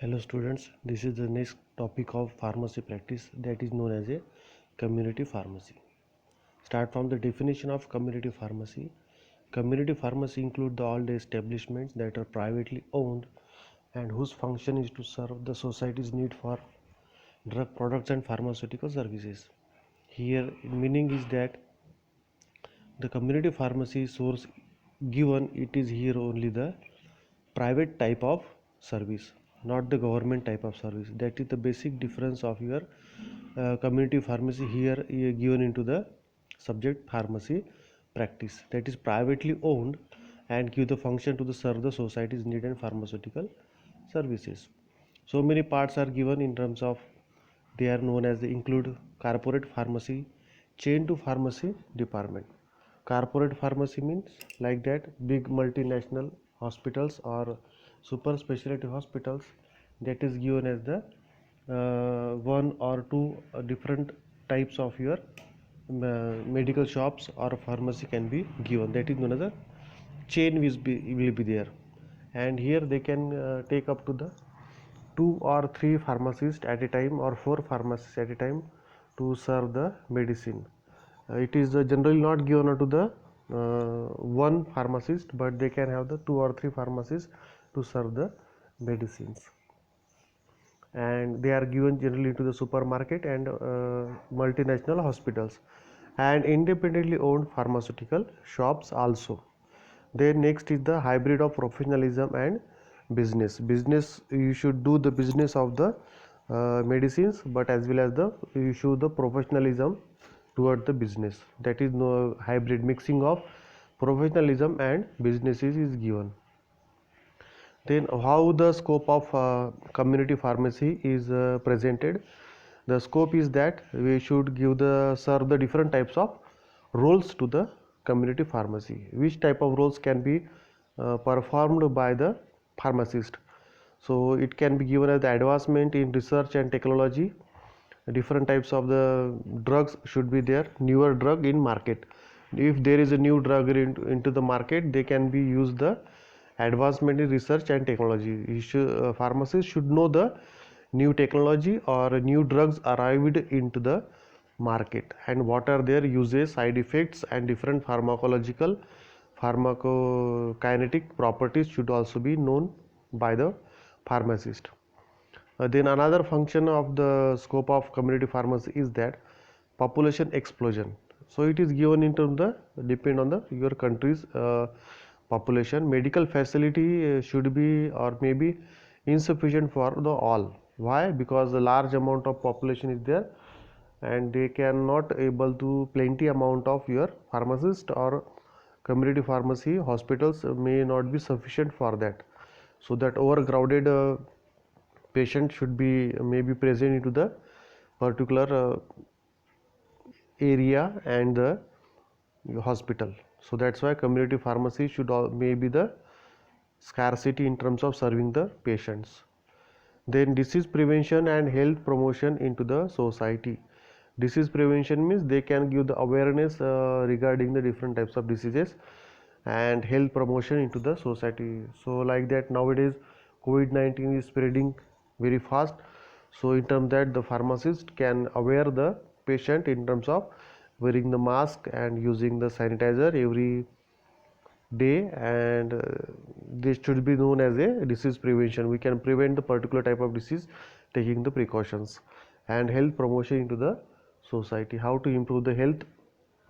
Hello students, this is the next topic of pharmacy practice that is known as a community pharmacy. Start from the definition of community pharmacy. Community pharmacy include all the establishments that are privately owned and whose function is to serve the society's need for drug products and pharmaceutical services. Here meaning is that the community pharmacy source given it is here only the private type of service, not the government type of service. That is the basic difference of your community pharmacy here given into the subject pharmacy practice, that is privately owned and give the function to the serve the society's need and pharmaceutical services. So many parts are given in terms of they are known as they include corporate pharmacy, chain to pharmacy department. Corporate pharmacy means like that big multinational hospitals or super specialty hospitals, that is given as the one or two different types of your medical shops or pharmacy can be given, that is known as a chain will be there, and here they can take up to the 2 or 3 pharmacists at a time or 4 pharmacists at a time to serve the medicine. It is generally not given to the one pharmacist, but they can have the 2 or 3 pharmacists to serve the medicines, and they are given generally to the supermarket and multinational hospitals and independently owned pharmaceutical shops also. Then next is the hybrid of professionalism and business. You should do the business of the medicines, but as well as the you show the professionalism toward the business, that is no hybrid mixing of professionalism and businesses is given. Then how the scope of community pharmacy is presented. The scope is that we should give the serve the different types of roles to the community pharmacy. Which type of roles can be performed by the pharmacist? So it can be given as the advancement in research and technology. Different types of the drugs should be there, newer drug in market. If there is a new drug into the market, they can be used the advancement in research and technology. Pharmacists should know the new technology or new drugs arrived into the market and what are their uses, side effects, and different pharmacological pharmacokinetic properties should also be known by the pharmacist. Then another function of the scope of community pharmacy is that population explosion. So it is given in terms of the depend on the your country's population. Medical facility should be or maybe insufficient for the all. Why? Because a large amount of population is there and they cannot able to plenty amount of your pharmacist or community pharmacy hospitals may not be sufficient for that. So that overcrowded patient should be maybe present into the particular area and the hospital. So that's why community pharmacy should maybe the scarcity in terms of serving the patients. Then disease prevention and health promotion into the society. Disease prevention means they can give the awareness regarding the different types of diseases and health promotion into the society. So like that nowadays COVID-19 is spreading very fast, so in terms that the pharmacist can aware the patient in terms of wearing the mask and using the sanitizer every day, and this should be known as a disease prevention. We can prevent the particular type of disease taking the precautions. And health promotion into the society, how to improve the health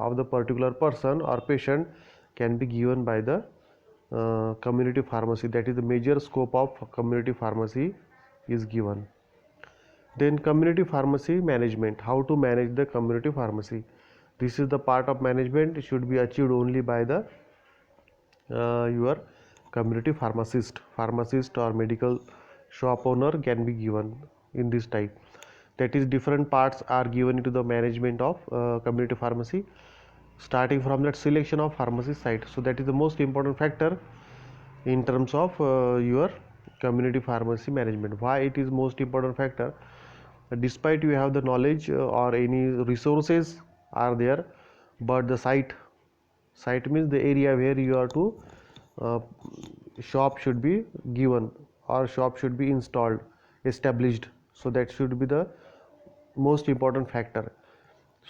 of the particular person or patient can be given by the community pharmacy. That is the major scope of community pharmacy is given. Then community pharmacy management, how to manage the community pharmacy. This is the part of management should be achieved only by the your community pharmacist or medical shop owner can be given in this type. That is different parts are given into the management of community pharmacy, starting from that selection of pharmacy site. So that is the most important factor in terms of your community pharmacy management. Why it is most important factor? Despite you have the knowledge or any resources are there, but the site means the area where you are to shop should be given or shop should be installed. established. So that should be the most important factor.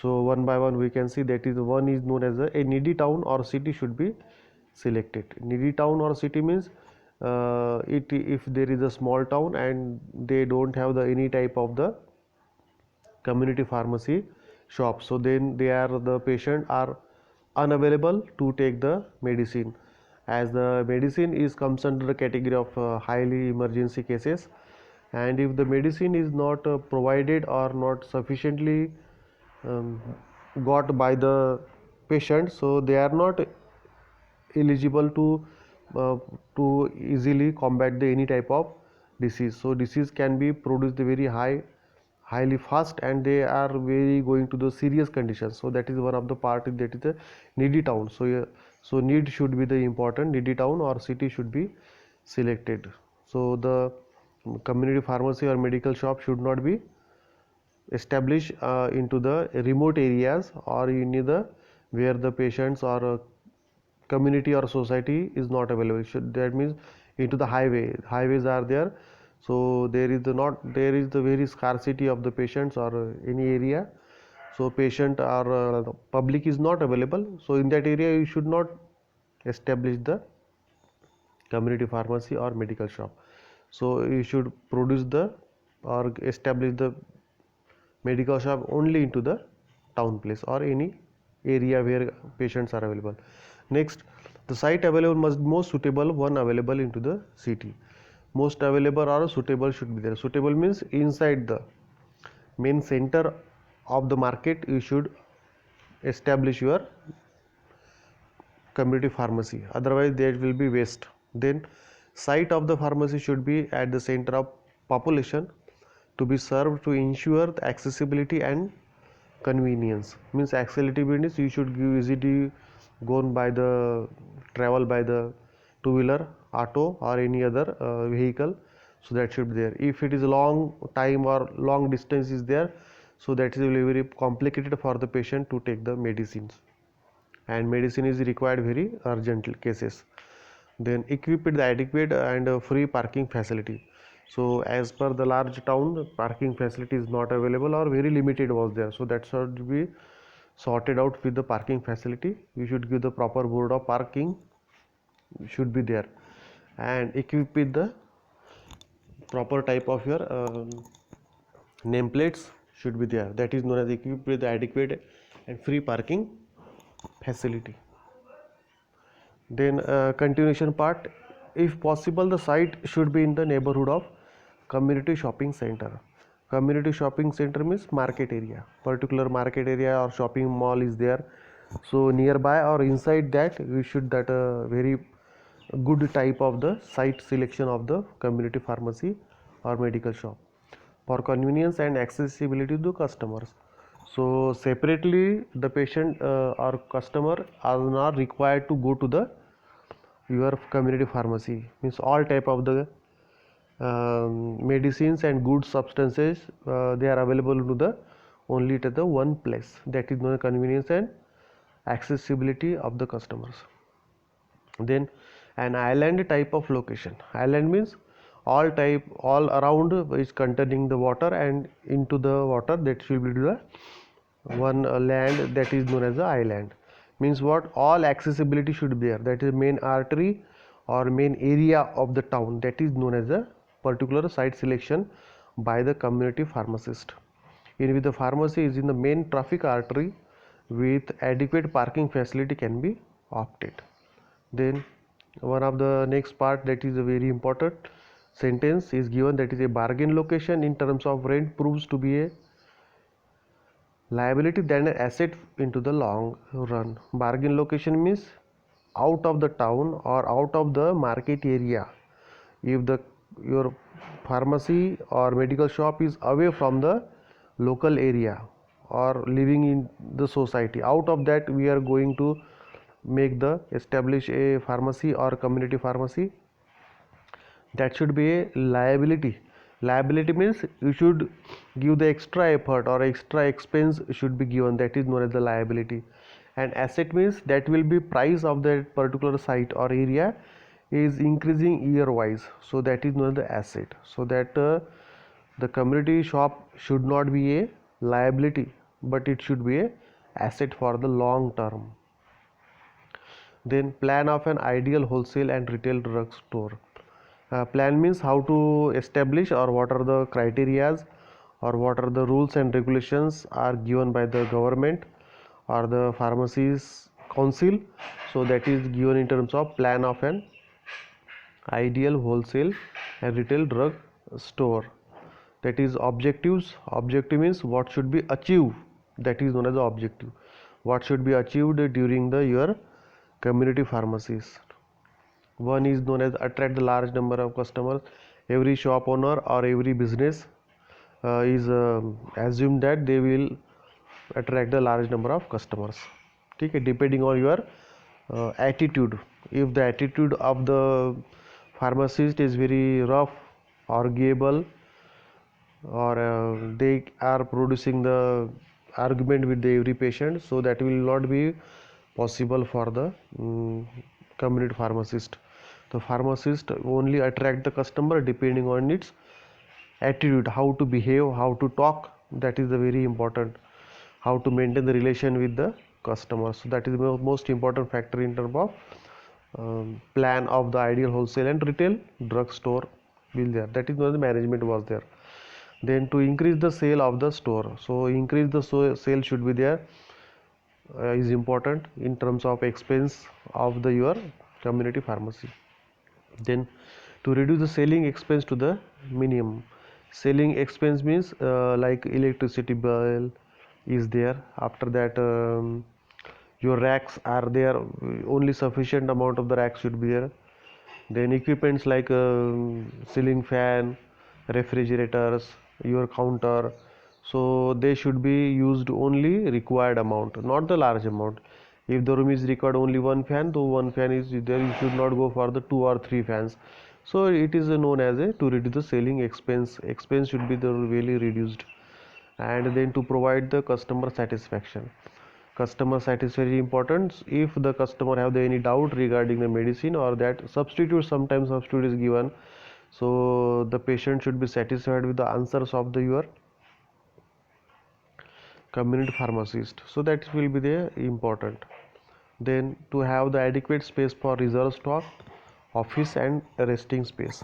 So one by one we can see that is one is known as a needy town or city should be selected. Needy town or city means if there is a small town and they don't have the any type of the community pharmacy shop, so then they are the patient are unavailable to take the medicine, as the medicine is comes under the category of highly emergency cases, and if the medicine is not provided or not sufficiently um, got by the patient, so they are not eligible uh, to easily combat the any type of disease. So disease can be produced very highly fast, and they are very going to the serious conditions. So that is one of the part, that is the needy town. So so need should be the important, needy town or city should be selected. So the community pharmacy or medical shop should not be established into the remote areas or in the where the patients or community or society is not available. That means into the highways are there, so there is the very scarcity of the patients or any area, so patient or the public is not available. So in that area you should not establish the community pharmacy or medical shop. So you should produce the or establish the medical shop only into the town place or any area where patients are available. Next, the site available must be most suitable one available into the city. Most available or suitable should be there. Suitable means inside the main center of the market you should establish your community pharmacy, otherwise there will be waste. Then site of the pharmacy should be at the center of population to be served to ensure the accessibility and convenience. Means accessibility means you should give easily gone by the travel by the two-wheeler, auto or any other vehicle. So that should be there. If it is a long time or long distance is there, so that is very complicated for the patient to take the medicines, and medicine is required very urgent cases. Then equip with the adequate and free parking facility. So as per the large town, parking facility is not available or very limited was there, so that should be sorted out with the parking facility. You should give the proper board of parking should be there, and equip with the proper type of your nameplates should be there, that is known as equipped with the adequate and free parking facility. Then continuation part, if possible the site should be in the neighborhood of community shopping center. Community shopping center means market area, particular market area or shopping mall is there, so nearby or inside that we should that very good type of the site selection of the community pharmacy or medical shop for convenience and accessibility to customers. So separately the patient or customer are not required to go to the your community pharmacy. Means all type of the medicines and good substances they are available to the only to the one place, that is known as convenience and accessibility of the customers. Then an island type of location. Island means all around is containing the water, and into the water that should be the one land that is known as the island. Means what, all accessibility should be there, that is main artery or main area of the town, that is known as a particular site selection by the community pharmacist. In which the pharmacy is in the main traffic artery with adequate parking facility can be opted. Then one of the next part that is a very important sentence is given, that is a bargain location in terms of rent proves to be a liability than an asset into the long run. Bargain location means out of the town or out of the market area. If the your pharmacy or medical shop is away from the local area or living in the society, out of that we are going to make the establish a pharmacy or community pharmacy, that should be a liability. Liability means you should give the extra effort or extra expense should be given, that is known as the liability. And asset means that will be price of that particular site or area is increasing year wise, so that is known as the asset. So that The community shop should not be a liability, but it should be a asset for the long term. Then plan of an ideal wholesale and retail drug store. Plan means how to establish or what are the criterias or what are the rules and regulations are given by the government or the pharmacies council. So that is given in terms of plan of an ideal wholesale and retail drug store. That is objectives. Objective means what should be achieved, that is known as the objective. What should be achieved during the your community pharmacies. One is known as attract the large number of customers. Every shop owner or every business is assumed that they will attract the large number of customers. Okay, depending on your attitude. If the attitude of the pharmacist is very rough, arguable, or they are producing the argument with the every patient, so that will not be possible for the community pharmacist. The pharmacist only attract the customer depending on its attitude, how to behave, how to talk, that is the very important. How to maintain the relation with the customer, so that is the most important factor in terms of plan of the ideal wholesale and retail drug store will there. That is why the management was there. Then to increase the sale of the store, so increase the sale should be there, is important in terms of expense of the your community pharmacy. Then to reduce the selling expense to the minimum. Selling expense means like electricity bill is there. After that your racks are there, only sufficient amount of the racks should be there. Then equipments like ceiling fan, refrigerators, your counter, so they should be used only required amount, not the large amount. If the room is required only one fan, though one fan is there, you should not go for the 2 or 3 fans. So it is known as a to reduce the selling expense. Expense should be the really reduced. And then to provide the customer satisfaction. Customer satisfaction is very important. If the customer have any doubt regarding the medicine or that substitute, sometimes substitute is given, so the patient should be satisfied with the answers of the your community pharmacist, so that will be the important. Then to have the adequate space for reserve stock, office and resting space.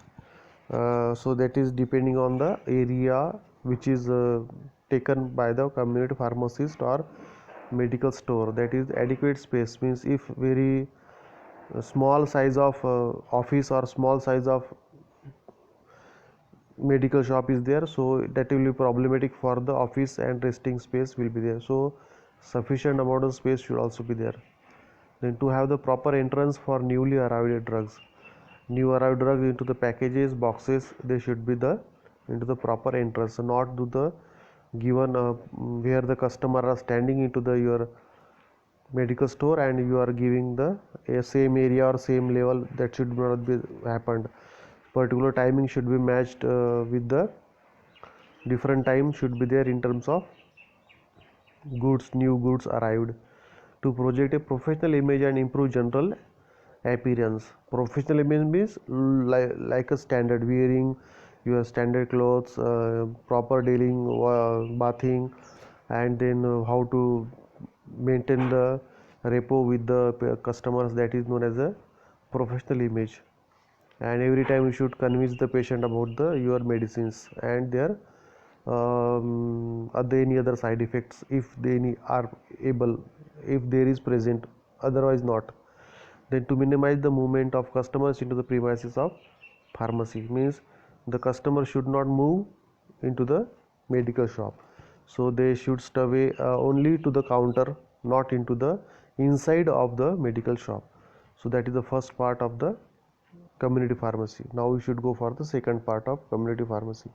So that is depending on the area which is taken by the community pharmacist or medical store. That is adequate space means if very small size of office or small size of medical shop is there, so that will be problematic for the office and resting space will be there, so sufficient amount of space should also be there. Then to have the proper entrance for newly arrived drugs. New arrived drugs into the packages, boxes, they should be the into the proper entrance, not to the given where the customer are standing into the your medical store and you are giving the same area or same level. That should not be happened. Particular timing should be matched with the different time should be there in terms of goods, new goods arrived. To project a professional image and improve general appearance. Professional image means like a standard wearing your standard clothes, proper dealing, bathing, and then how to maintain the rapport with the customers, that is known as a professional image. And every time you should convince the patient about the your medicines and their are there any other side effects, if they any are able, if there is present, otherwise not. Then to minimize the movement of customers into the premises of pharmacy means the customer should not move into the medical shop, so they should stay away only to the counter, not into the inside of the medical shop. So that is the first part of the community pharmacy. Now we should go for the second part of community pharmacy.